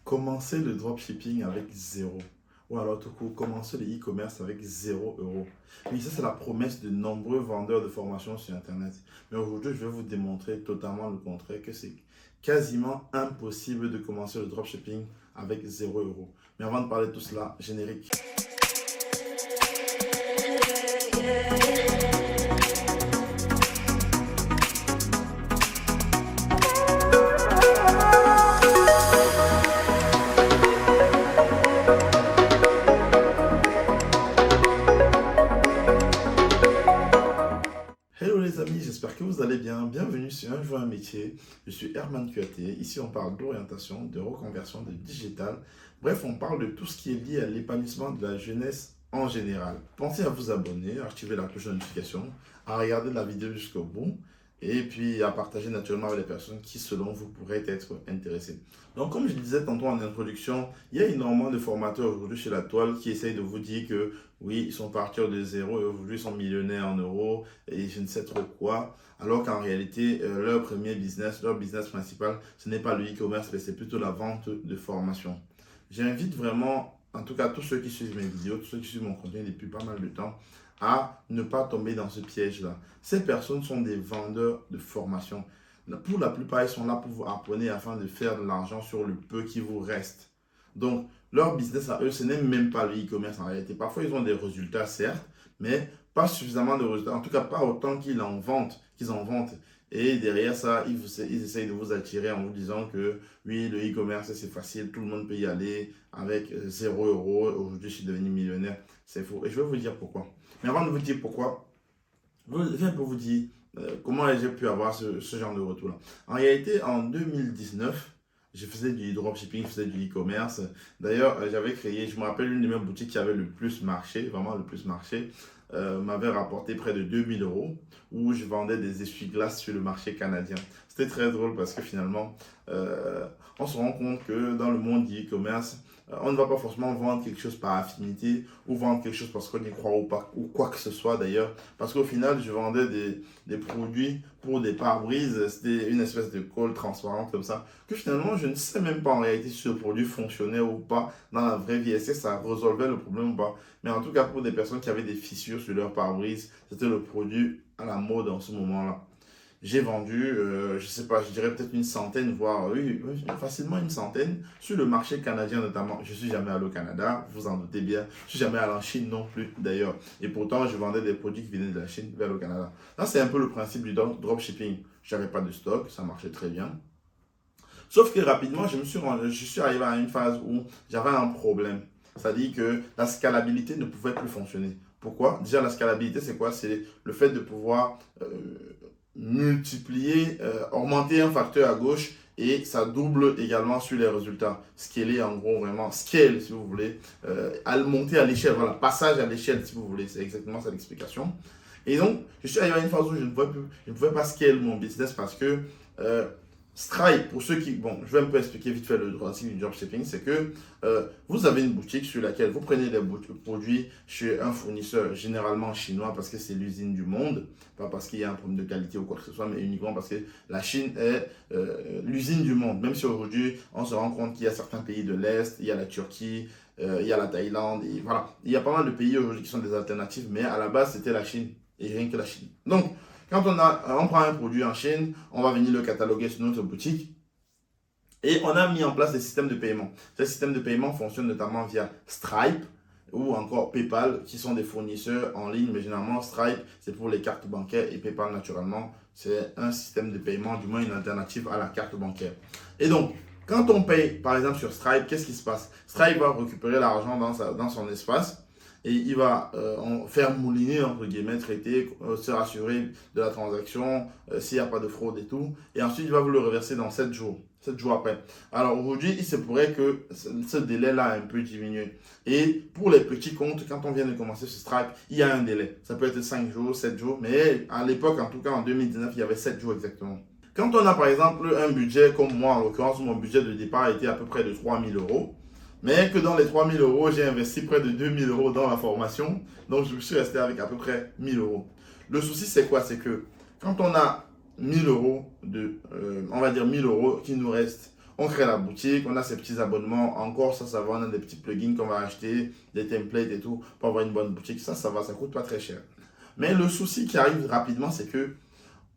Commencez le dropshipping avec zéro. Ou alors tout court, commencez le e-commerce avec 0 euros. Oui, ça c'est la promesse de nombreux vendeurs de formations sur Internet. Mais aujourd'hui, je vais vous démontrer totalement le contraire, que c'est quasiment impossible de commencer le dropshipping avec 0 euros. Mais avant de parler de tout cela, générique. Hello les amis, j'espère que vous allez bien. Bienvenue sur Un jour un métier. Je suis Herman Kuaté. Ici, on parle d'orientation, de reconversion, de digital. Bref, on parle de tout ce qui est lié à l'épanouissement de la jeunesse en général. Pensez à vous abonner, à activer la cloche de notification, à regarder la vidéo jusqu'au bout et puis à partager naturellement avec les personnes qui, selon vous, pourraient être intéressées. Donc, comme je disais tantôt en introduction, il y a énormément de formateurs aujourd'hui chez la toile qui essayent de vous dire que oui, ils sont partis de zéro et aujourd'hui ils sont millionnaires en euros et je ne sais trop quoi. Alors qu'en réalité, leur premier business, leur business principal, ce n'est pas le e-commerce, mais c'est plutôt la vente de formation. J'invite vraiment, en tout cas tous ceux qui suivent mes vidéos, tous ceux qui suivent mon contenu depuis pas mal de temps, à ne pas tomber dans ce piège-là. Ces personnes sont des vendeurs de formation. Pour la plupart, ils sont là pour vous apprendre afin de faire de l'argent sur le peu qui vous reste. Donc, leur business à eux, ce n'est même pas le e-commerce en réalité. Parfois, ils ont des résultats, certes, mais pas suffisamment de résultats. En tout cas, pas autant qu'ils en vendent. Et derrière ça, ils essayent de vous attirer en vous disant que oui, le e-commerce, c'est facile, tout le monde peut y aller avec 0 euros. Aujourd'hui, je suis devenu millionnaire. C'est faux. Et je vais vous dire pourquoi. Mais avant de vous dire pourquoi, je viens pour vous dire comment j'ai pu avoir ce genre de retour-là. En réalité, en 2019, je faisais du dropshipping, je faisais du e-commerce. D'ailleurs, j'avais créé, je me rappelle, une de mes boutiques qui avait le plus marché, vraiment le plus marché, m'avait rapporté près de 2000 euros, où je vendais des essuie-glaces sur le marché canadien. C'était très drôle parce que finalement, on se rend compte que dans le monde du e-commerce, on ne va pas forcément vendre quelque chose par affinité ou vendre quelque chose parce qu'on y croit ou pas, ou quoi que ce soit d'ailleurs. Parce qu'au final, je vendais des produits pour des pare-brises. C'était une espèce de colle transparente comme ça. Que finalement, je ne sais même pas en réalité si ce produit fonctionnait ou pas dans la vraie vie. Est-ce que ça résolvait le problème ou pas? Mais en tout cas, pour des personnes qui avaient des fissures sur leur pare-brise, c'était le produit à la mode en ce moment-là. J'ai vendu, je sais pas, je dirais peut-être une centaine, voire oui, facilement une centaine, sur le marché canadien notamment. Je suis jamais allé au Canada, vous en doutez bien. Je suis jamais allé en Chine non plus d'ailleurs. Et pourtant, je vendais des produits qui venaient de la Chine vers le Canada. Là, c'est un peu le principe du dropshipping. J'avais pas de stock, ça marchait très bien. Sauf que rapidement, je suis arrivé à une phase où j'avais un problème. C'est-à-dire que la scalabilité ne pouvait plus fonctionner. Pourquoi? Déjà, la scalabilité, c'est quoi? C'est le fait de pouvoir multiplier, augmenter un facteur à gauche et ça double également sur les résultats. Scaler en gros, vraiment, scale si vous voulez, monter à l'échelle, voilà, passage à l'échelle si vous voulez, c'est exactement ça l'explication. Et donc, je suis arrivé à une phase où je ne pouvais pas scale mon business parce que euh, Stripe, pour ceux qui, bon, je vais un peu expliquer vite fait le principe du dropshipping, c'est que vous avez une boutique sur laquelle vous prenez des produits chez un fournisseur généralement chinois parce que c'est l'usine du monde, pas parce qu'il y a un problème de qualité ou quoi que ce soit, mais uniquement parce que la Chine est l'usine du monde. Même si aujourd'hui on se rend compte qu'il y a certains pays de l'Est, il y a la Turquie, il y a la Thaïlande, et voilà, il y a pas mal de pays aujourd'hui qui sont des alternatives, mais à la base c'était la Chine et rien que la Chine. Donc, quand on prend un produit en Chine, on va venir le cataloguer sur notre boutique et on a mis en place des systèmes de paiement. Ces systèmes de paiement fonctionnent notamment via Stripe ou encore PayPal qui sont des fournisseurs en ligne, mais généralement Stripe c'est pour les cartes bancaires et PayPal naturellement c'est un système de paiement, du moins une alternative à la carte bancaire. Et donc, quand on paye par exemple sur Stripe, qu'est-ce qui se passe? Stripe va récupérer l'argent dans son espace et il va faire mouliner, entre guillemets, traiter, se rassurer de la transaction, s'il n'y a pas de fraude et tout. Et ensuite, il va vous le reverser dans 7 jours, 7 jours après. Alors aujourd'hui, il se pourrait que ce délai-là a un peu diminué. Et pour les petits comptes, quand on vient de commencer ce Stripe, il y a un délai. Ça peut être 5 jours, 7 jours, mais à l'époque, en tout cas en 2019, il y avait 7 jours exactement. Quand on a par exemple un budget comme moi, en l'occurrence, mon budget de départ était à peu près de 3000 euros, mais que dans les 3000 euros, j'ai investi près de 2000 euros dans la formation. Donc, je me suis resté avec à peu près 1000 euros. Le souci, c'est quoi? C'est que quand on a 1000 euros on va dire 1000 euros qui nous restent, On crée la boutique, on a ces petits abonnements. Encore, ça va, on a des petits plugins qu'on va acheter, des templates et tout, pour avoir une bonne boutique. Ça va, ça coûte pas très cher. Mais le souci qui arrive rapidement, c'est que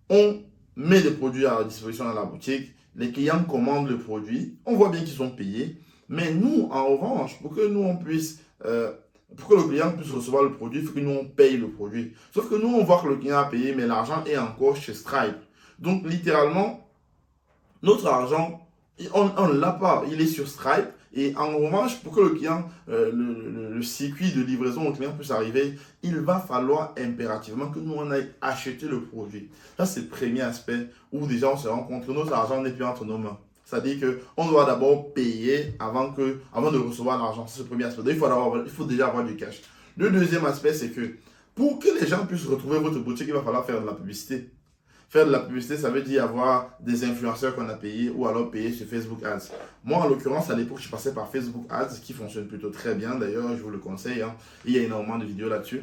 on met des produits à la disposition dans la boutique, les clients commandent le produit, on voit bien qu'ils sont payés, mais nous, en revanche, pour que nous, on puisse, pour que le client puisse recevoir le produit, il faut que nous, on paye le produit. Sauf que nous, on voit que le client a payé, mais l'argent est encore chez Stripe. Donc, littéralement, notre argent, on ne l'a pas, il est sur Stripe. Et en revanche, pour que le client, le circuit de livraison au client puisse arriver, il va falloir impérativement que nous, on aille acheter le produit. Ça, c'est le premier aspect où déjà on se rend compte que notre argent n'est plus entre nos mains. C'est-à-dire qu'on doit d'abord payer avant de recevoir l'argent. C'est le premier aspect. Donc, il faut déjà avoir du cash. Le deuxième aspect, c'est que pour que les gens puissent retrouver votre boutique, il va falloir faire de la publicité. Faire de la publicité, ça veut dire avoir des influenceurs qu'on a payés ou alors payer sur Facebook Ads. Moi, en l'occurrence, à l'époque, je passais par Facebook Ads qui fonctionne plutôt très bien. D'ailleurs, je vous le conseille. Il y a énormément de vidéos là-dessus.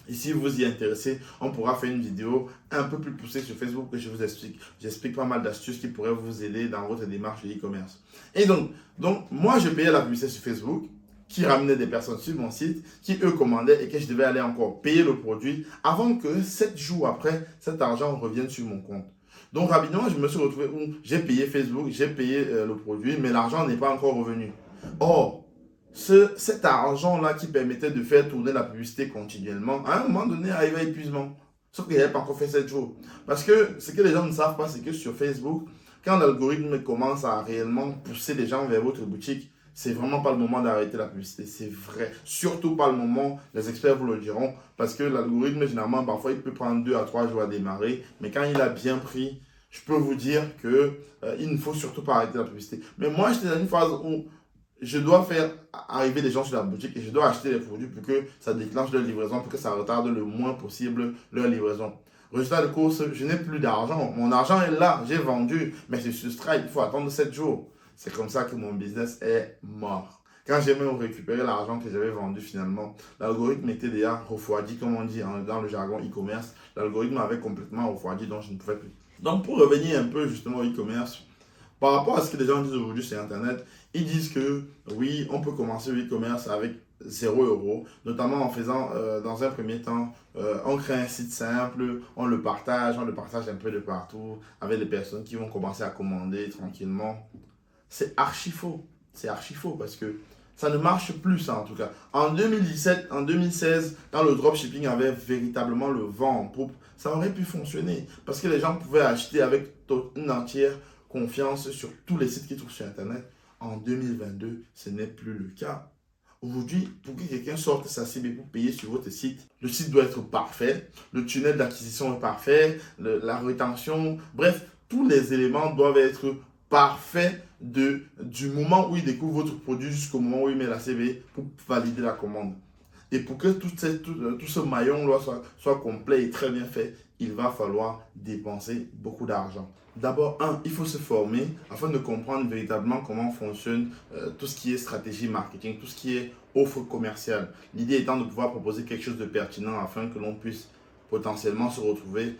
Et si vous y intéressez, on pourra faire une vidéo un peu plus poussée sur Facebook que je vous explique. J'explique pas mal d'astuces qui pourraient vous aider dans votre démarche de e-commerce. Et donc, moi, je payais la publicité sur Facebook, qui ramenait des personnes sur mon site, qui eux commandaient et que je devais aller encore payer le produit avant que 7 jours après, cet argent revienne sur mon compte. Donc rapidement, je me suis retrouvé où j'ai payé Facebook, j'ai payé le produit, mais l'argent n'est pas encore revenu. Or, cet argent-là qui permettait de faire tourner la publicité continuellement, à un moment donné, arrive à épuisement. Sauf qu'il n'avait pas encore fait 7 jours. Parce que ce que les gens ne savent pas, c'est que sur Facebook, quand l'algorithme commence à réellement pousser les gens vers votre boutique, c'est vraiment pas le moment d'arrêter la publicité, c'est vrai. Surtout pas le moment, les experts vous le diront, parce que l'algorithme, généralement, parfois, il peut prendre 2 à 3 jours à démarrer, mais quand il a bien pris, je peux vous dire que il ne faut surtout pas arrêter la publicité. Mais moi, j'étais dans une phase où je dois faire arriver les gens sur la boutique et je dois acheter les produits pour que ça déclenche leur livraison, pour que ça retarde le moins possible leur livraison. Résultat de course, je n'ai plus d'argent. Mon argent est là, j'ai vendu, mais c'est sur Stripe, il faut attendre 7 jours. C'est comme ça que mon business est mort. Quand j'ai même récupéré l'argent que j'avais vendu finalement, l'algorithme était déjà refroidi, comme on dit dans le jargon e-commerce. L'algorithme avait complètement refroidi, donc je ne pouvais plus. Donc pour revenir un peu justement au e-commerce, par rapport à ce que les gens disent aujourd'hui sur Internet, ils disent que oui, on peut commencer le e-commerce avec 0 €, notamment en faisant, dans un premier temps, on crée un site simple, on le partage un peu de partout, avec les personnes qui vont commencer à commander tranquillement. C'est archi faux. C'est archi faux parce que ça ne marche plus, ça en tout cas. En 2017, en 2016, quand le dropshipping avait véritablement le vent en poupe, ça aurait pu fonctionner parce que les gens pouvaient acheter avec une entière confiance sur tous les sites qu'ils trouvent sur Internet. En 2022, ce n'est plus le cas. Aujourd'hui, pour que quelqu'un sorte sa cible pour payer sur votre site, le site doit être parfait, le tunnel d'acquisition est parfait, la rétention, bref, tous les éléments doivent être parfaits du moment où il découvre votre produit jusqu'au moment où il met la CV pour valider la commande. Et pour que tout ce maillon-là soit complet et très bien fait, il va falloir dépenser beaucoup d'argent. D'abord, il faut se former afin de comprendre véritablement comment fonctionne tout ce qui est stratégie marketing, tout ce qui est offre commerciale. L'idée étant de pouvoir proposer quelque chose de pertinent afin que l'on puisse potentiellement se retrouver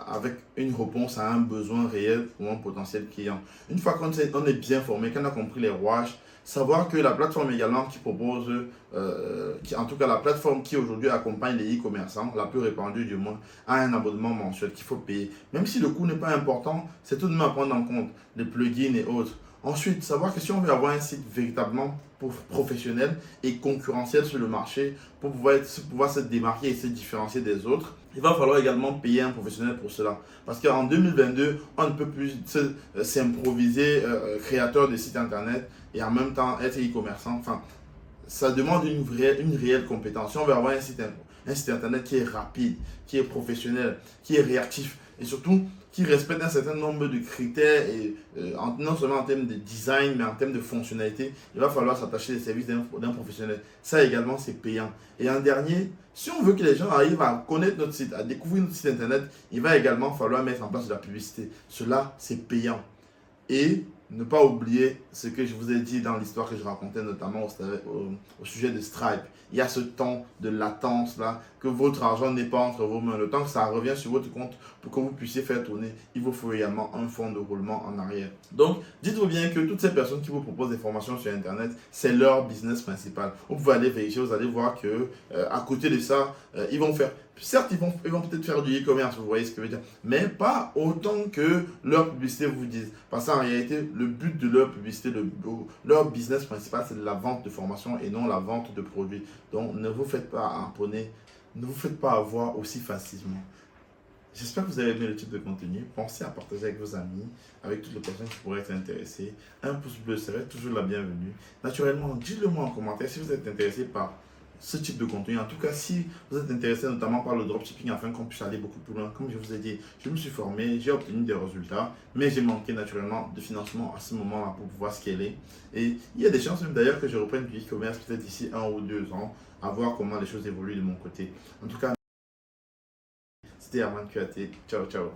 avec une réponse à un besoin réel pour un potentiel client. Une fois qu'on est bien formé, qu'on a compris les rouages, savoir que la plateforme également qui propose, en tout cas la plateforme qui aujourd'hui accompagne les e-commerçants, la plus répandue du moins, a un abonnement mensuel qu'il faut payer. Même si le coût n'est pas important, c'est tout de même à prendre en compte, les plugins et autres. Ensuite, savoir que si on veut avoir un site véritablement professionnel et concurrentiel sur le marché pour pouvoir se démarquer et se différencier des autres, il va falloir également payer un professionnel pour cela. Parce qu'en 2022, on ne peut plus s'improviser créateur de site internet et en même temps être e-commerçant. Enfin, ça demande une réelle compétence. Si on veut avoir un site internet qui est rapide, qui est professionnel, qui est réactif et surtout qui respecte un certain nombre de critères, et non seulement en termes de design, mais en termes de fonctionnalité, il va falloir s'attacher aux services d'un professionnel. Ça également, c'est payant. Et en dernier, si on veut que les gens arrivent à connaître notre site, à découvrir notre site internet, il va également falloir mettre en place de la publicité. Cela, c'est payant. Et ne pas oublier ce que je vous ai dit dans l'histoire que je racontais, notamment au sujet de Stripe. Il y a ce temps de latence là, que votre argent n'est pas entre vos mains. Le temps que ça revient sur votre compte pour que vous puissiez faire tourner, il vous faut également un fonds de roulement en arrière. Donc, dites-vous bien que toutes ces personnes qui vous proposent des formations sur Internet, c'est leur business principal. Vous pouvez aller vérifier, vous allez voir que à côté de ça, ils vont faire. Certes, ils vont peut-être faire du e-commerce, vous voyez ce que je veux dire, mais pas autant que leur publicité vous dise. Parce qu'en réalité, le but de leur publicité, leur business principal, c'est de la vente de formation et non la vente de produits. Donc, ne vous faites pas harponner, ne vous faites pas avoir aussi facilement. J'espère que vous avez aimé le type de contenu. Pensez à partager avec vos amis, avec toutes les personnes qui pourraient être intéressées. Un pouce bleu serait toujours la bienvenue. Naturellement, dites-le moi en commentaire si vous êtes intéressé par ce type de contenu. En tout cas, si vous êtes intéressé notamment par le dropshipping afin qu'on puisse aller beaucoup plus loin, comme je vous ai dit, je me suis formé, j'ai obtenu des résultats, mais j'ai manqué naturellement de financement à ce moment-là pour pouvoir scaler. Et il y a des chances même d'ailleurs que je reprenne du e-commerce peut-être d'ici 1 ou 2 ans, à voir comment les choses évoluent de mon côté. En tout cas, c'était Herman QAT. Ciao, ciao.